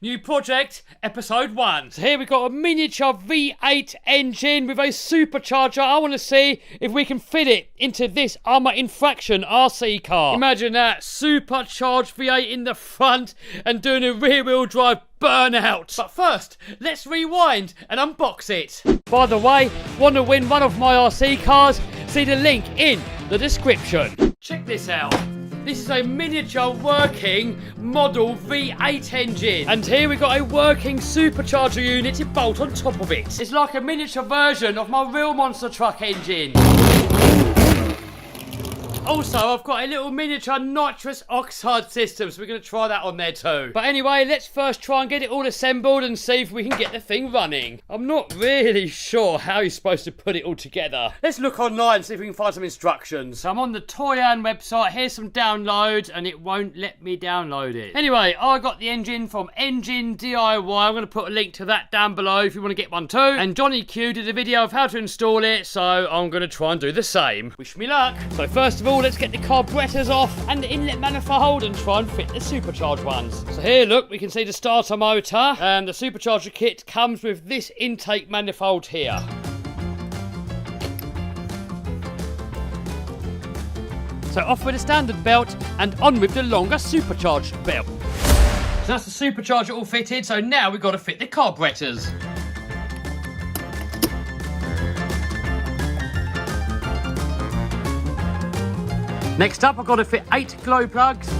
New project, episode 1. So here we've got a miniature V8 engine with a supercharger. I want to see if we can fit it into this Armour Infraction RC car. Imagine that, supercharged V8 in the front and doing a rear-wheel drive burnout. But first, let's rewind and unbox it. By the way, want to win one of my RC cars? See the link in the description. Check this out. This is a miniature working model V8 engine. And here we've got a working supercharger unit to bolt on top of it. It's like a miniature version of my real monster truck engine. Also, I've got a little miniature nitrous oxide system, so we're going to try that on there too. But anyway, let's first try and get it all assembled and see if we can get the thing running. I'm not really sure how you're supposed to put it all together. Let's look online and see if we can find some instructions. So I'm on the Toyan website. Here's some downloads, and it won't let me download it. Anyway, I got the engine from Engine DIY. I'm going to put a link to that down below if you want to get one too. And Johnny Q did a video of how to install it, so I'm going to try and do the same. Wish me luck. So first of all, let's get the carburetors off and the inlet manifold and try and fit the supercharged ones. So here, look, we can see the starter motor, and the supercharger kit comes with this intake manifold here. So off with the standard belt and on with the longer supercharged belt. So that's the supercharger all fitted, so now we've got to fit the carburetors. Next up, I've got to fit 8 glow plugs. So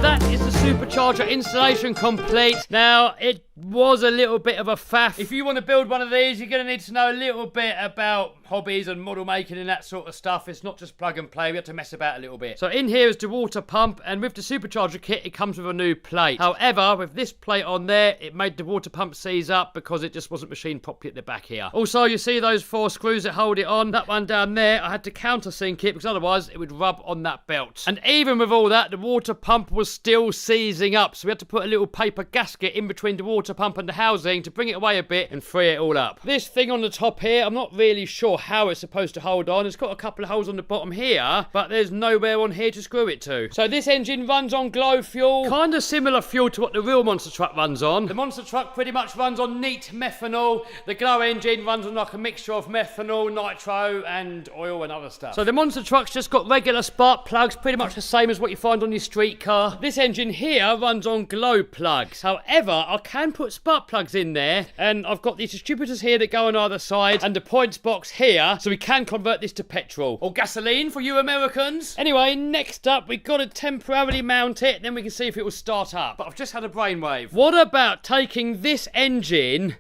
that is the supercharger installation complete. Now, it was a little bit of a faff. If you want to build one of these, you're going to need to know a little bit about hobbies and model making and that sort of stuff. It's not just plug and play. We have to mess about a little bit. So in here is the water pump, and with the supercharger kit, it comes with a new plate. However, with this plate on there, it made the water pump seize up because it just wasn't machined properly at the back here. Also, you see those 4 screws that hold it on? That one down there, I had to countersink it because otherwise it would rub on that belt. And even with all that, the water pump was still seizing up, so we had to put a little paper gasket in between the water pump and the housing to bring it away a bit and free it all up. This thing on the top here, I'm not really sure how it's supposed to hold on. It's got a couple of holes on the bottom here, but there's nowhere on here to screw it to. So this engine runs on glow fuel, kind of similar fuel to what the real monster truck runs on. The monster truck pretty much runs on neat methanol. The glow engine runs on like a mixture of methanol, nitro and oil and other stuff. So the monster truck's just got regular spark plugs, pretty much the same as what you find on your street car. This engine here runs on glow plugs. However, I can put spark plugs in there, and I've got these distributors here that go on either side and the points box here, so we can convert this to petrol or gasoline for you Americans. Anyway, next up we've got to temporarily mount it, then we can see if it will start up. But I've just had a brainwave. What about taking this engine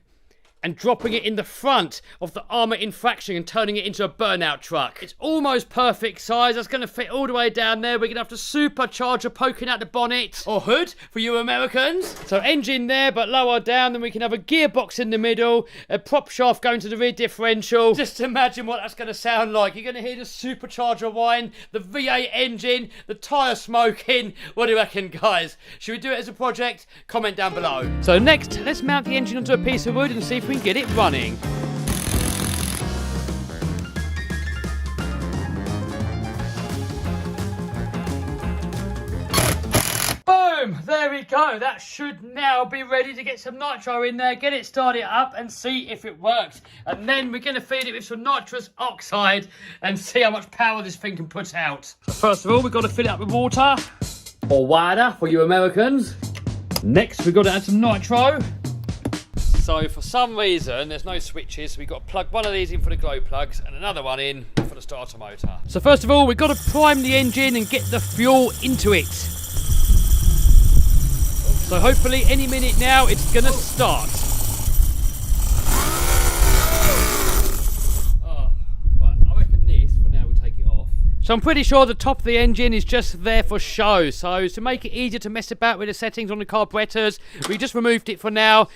and dropping it in the front of the Armour Infraction and turning it into a burnout truck? It's almost perfect size. That's going to fit all the way down there. We're going to have the supercharger poking out the bonnet, or hood for you Americans. So engine there, but lower down. Then we can have a gearbox in the middle, a prop shaft going to the rear differential. Just imagine what that's going to sound like. You're going to hear the supercharger whine, the V8 engine, the tyre smoking. What do you reckon, guys? Should we do it as a project? Comment down below. So next, let's mount the engine onto a piece of wood and see if we can get it running. Boom! There we go. That should now be ready to get some nitro in there, get it started up and see if it works. And then we're going to feed it with some nitrous oxide and see how much power this thing can put out. So first of all, we've got to fill it up with water, or water for you Americans. Next, we've got to add some nitro. So for some reason, there's no switches, so we've got to plug one of these in for the glow plugs and another one in for the starter motor. So first of all, we've got to prime the engine and get the fuel into it. So hopefully any minute now, it's going to start. Oh, right, I reckon this, for now, we'll take it off. So I'm pretty sure the top of the engine is just there for show. So to make it easier to mess about with the settings on the carburetors, we just removed it for now.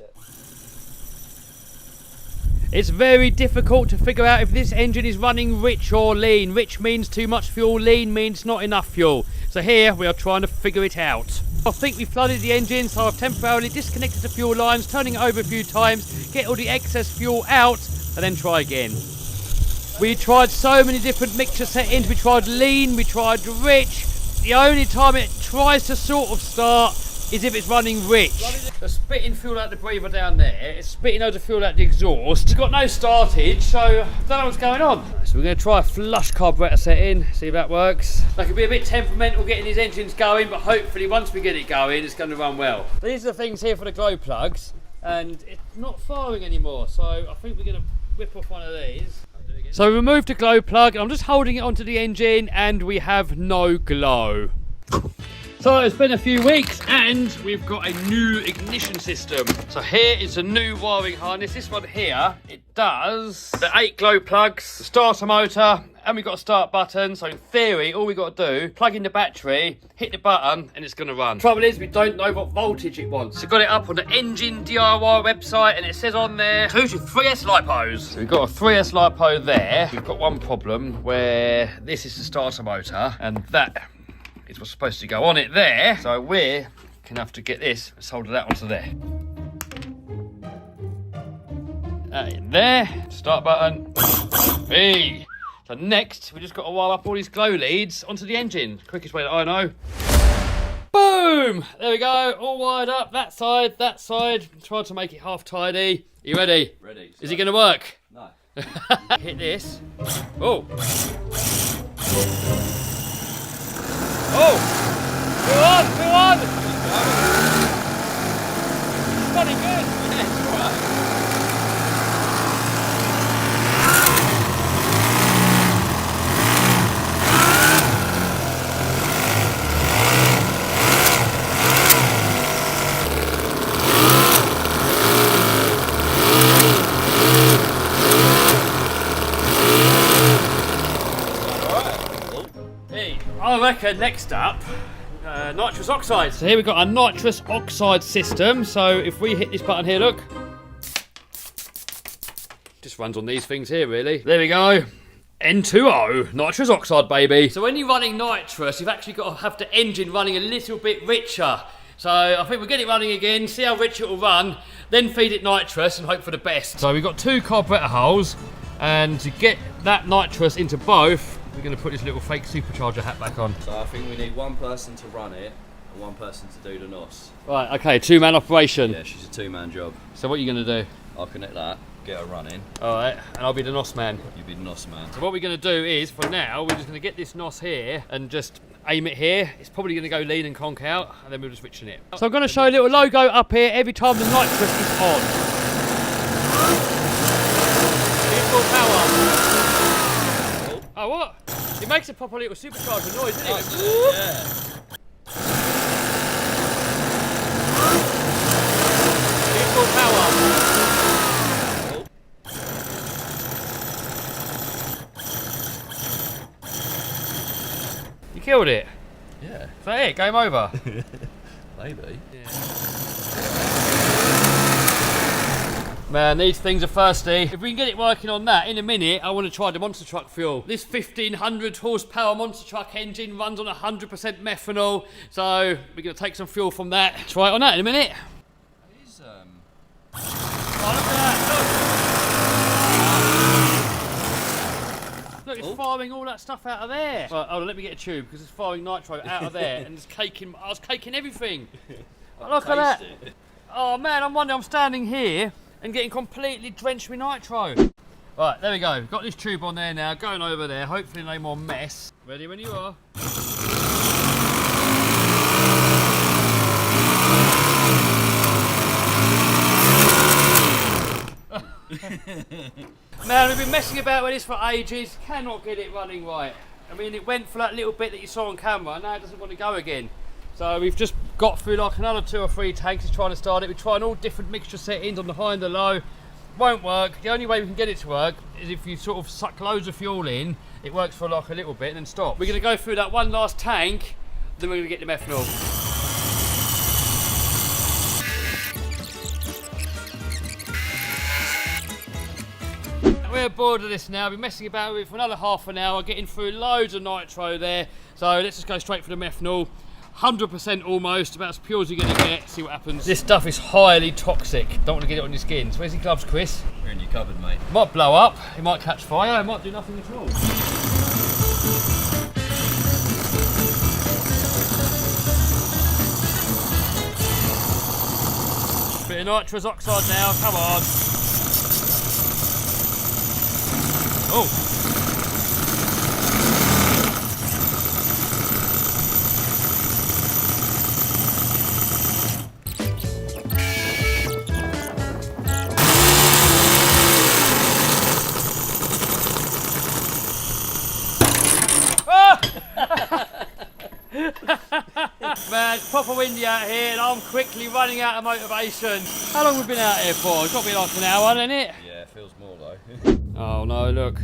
It's very difficult to figure out if this engine is running rich or lean. Rich means too much fuel, lean means not enough fuel. So here we are trying to figure it out. I think we flooded the engine, so I've temporarily disconnected the fuel lines, turning it over a few times, get all the excess fuel out, and then try again. We tried so many different mixture settings. We tried lean, we tried rich. The only time it tries to sort of start is if it's running rich. The spitting fuel out the breather down there, it's spitting loads of fuel out the exhaust. It's got no startage, so I don't know what's going on. So we're going to try a flush carburettor setting, see if that works. That could be a bit temperamental getting these engines going, but hopefully once we get it going, it's going to run well. These are the things here for the glow plugs, and it's not firing anymore, so I think we're going to whip off one of these. So we removed the glow plug, and I'm just holding it onto the engine, and we have no glow. So it's been a few weeks and we've got a new ignition system. So here is a new wiring harness. This one here, it does the 8 glow plugs, the starter motor, and we've got a start button. So in theory, all we've got to do, plug in the battery, hit the button, and it's going to run. Trouble is, we don't know what voltage it wants. So got it up on the Engine DIY website, and it says on there, 2 to 3S lipos. So we've got a 3S lipo there. We've got one problem where this is the starter motor, and that is what's supposed to go on it there. So we're going to have to get this and solder that onto there. That in there. Start button. Hey. So next, we just got to wire up all these glow leads onto the engine. Quickest way that I know. Boom! There we go. All wired up. That side, that side. Tried to make it half tidy. Are you ready? Ready. Is it going to work? No. Hit this. Oh. Oh! Go on! It's running good! Yeah, it's alright. I reckon next up, nitrous oxide. So here we've got a nitrous oxide system. So if we hit this button here, look. Just runs on these things here, really. There we go. N2O, nitrous oxide, baby. So when you're running nitrous, you've actually got to have the engine running a little bit richer. So I think we'll get it running again, see how rich it will run, then feed it nitrous and hope for the best. So we've got 2 carburettor holes, and to get that nitrous into both, we're going to put this little fake supercharger hat back on. So I think we need one person to run it and one person to do the NOS. Right, okay, 2-man operation. Yeah, she's a 2-man job. So what are you going to do? I'll connect that, get her running. Alright, and I'll be the NOS man. You be the NOS man. So what we're going to do is, for now, we're just going to get this NOS here and just aim it here. It's probably going to go lean and conk out, and then we'll just switch it. So I'm going to show a little logo up here every time the nitrous is on. Full power. Oh, what? It makes a proper little supercharger noise, doesn't it? Oh, yeah. Full power. You killed it? Yeah. Is that it? Game over? Maybe. Yeah. Man, these things are thirsty. If we can get it working on that, in a minute, I want to try the monster truck fuel. This 1500 horsepower monster truck engine runs on 100% methanol, so we're going to take some fuel from that. Try it on that in a minute. It is, Oh, look at that, look! Look, it's firing all that stuff out of there. Right, hold on, let me get a tube, because it's firing nitro out of there, and it's caking, I was caking everything. Look at that. Oh man, I'm standing here and getting completely drenched with nitro. Right, there we go. We've got this tube on there now, going over there. Hopefully no more mess. Ready when you are. Man, we've been messing about with this for ages. Cannot get it running right. I mean, it went for that little bit that you saw on camera. Now it doesn't want to go again. So we've just got through like another 2 or 3 tanks trying to start it. We're trying all different mixture settings on the high and the low. Won't work. The only way we can get it to work is if you sort of suck loads of fuel in. It works for like a little bit and then stop. We're going to go through that one last tank, then we're going to get the methanol. We're bored of this now. We've been messing about with it for another half an hour, getting through loads of nitro there. So let's just go straight for the methanol. 100% almost, about as pure as you're going to get. See what happens. This stuff is highly toxic. Don't want to get it on your skin. So where's your gloves, Chris? We're in your cupboard, mate. Might blow up, it might catch fire, it might do nothing at all. Bit of nitrous oxide now, come on. Oh. Man, it's proper windy out here and I'm quickly running out of motivation. How long have we been out here for? It's got to be like an hour, hasn't it? Yeah, it feels more though. Oh no, look.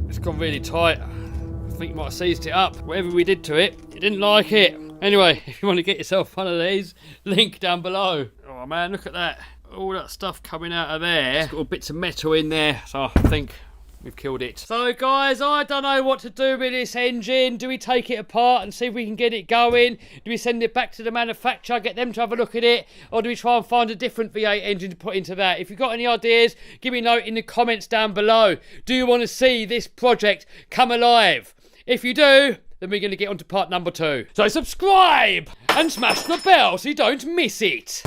It's gone really tight. I think you might have seized it up. Whatever we did to it, it didn't like it. Anyway, if you want to get yourself one of these, link down below. Oh man, look at that. All that stuff coming out of there. It's got all bits of metal in there, so I think we've killed it. So guys, I don't know what to do with this engine. Do we take it apart and see if we can get it going? Do we send it back to the manufacturer, get them to have a look at it? Or do we try and find a different V8 engine to put into that? If you've got any ideas, give me a note in the comments down below. Do you want to see this project come alive? If you do, then we're going to get on to part number 2. So subscribe and smash the bell so you don't miss it.